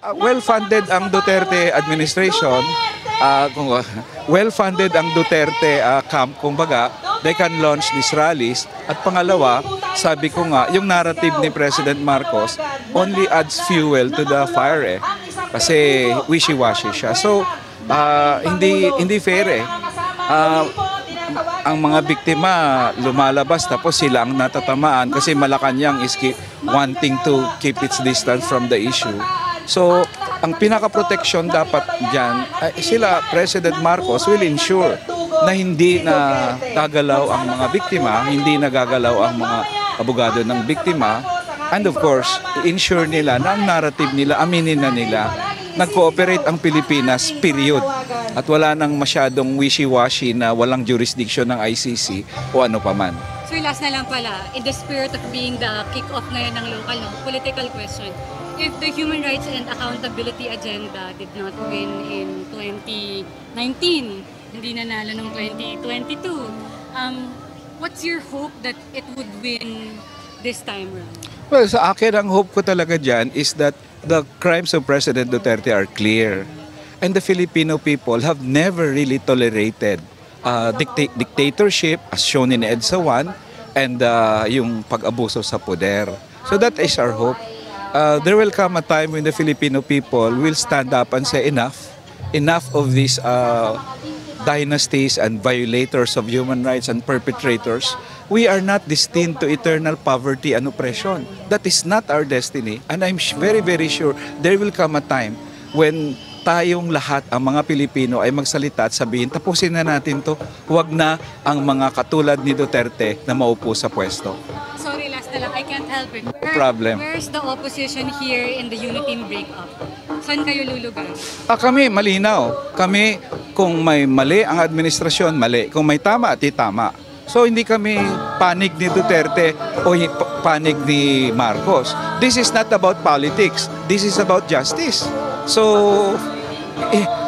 Well-funded ang Duterte administration, well-funded ang Duterte camp, kumbaga, they can launch these rallies. At pangalawa, sabi ko nga, yung narrative ni President Marcos only adds fuel to the fire kasi wishy-washy siya. So, hindi fair ang mga biktima lumalabas tapos sila ang natatamaan kasi Malacanang is wanting to keep its distance from the issue. So, ang pinaka-protection dapat dyan, sila, President Marcos, will ensure na hindi na gagalaw ang mga biktima, hindi na gagalaw ang mga abogado ng biktima, and of course, ensure nila na ang narrative nila, aminin na nila, nag-cooperate ang Pilipinas, period. At wala nang masyadong wishy-washy na walang jurisdiction ng ICC o ano paman. So last na lang pala, in the spirit of being the kick-off ngayon ng local, political question, if the human rights and accountability agenda did not win in 2019, hindi nanalo ng 2022, what's your hope that it would win this time around? Well, sa akin, ang hope ko talaga dyan is that the crimes of President Duterte are clear. And the Filipino people have never really tolerated dictatorship as shown in EDSA 1 and yung pag-abuso sa poder. So that is our hope. There will come a time when the Filipino people will stand up and say enough of these dynasties and violators of human rights and perpetrators. We are not destined to eternal poverty and oppression. That is not our destiny. And I'm very, very sure there will come a time when tayong lahat, ang mga Pilipino ay magsalita at sabihin, tapusin na natin to. Huwag na ang mga katulad ni Duterte na maupo sa pwesto. Sorry, last na lang. I can't help it. No problem. Where's the opposition here in the Uniteam breakup? Saan kayo lulugar? Kami, malinaw. Kami, kung may mali ang administrasyon, mali. Kung may tama, tama. So hindi kami panig ni Duterte o panig ni Marcos. This is not about politics. This is about justice. So,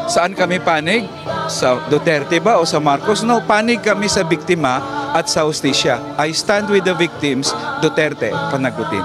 saan kami panig? Sa Duterte ba o sa Marcos? No, panig kami sa biktima at sa hustisya. I stand with the victims, Duterte, panagutin.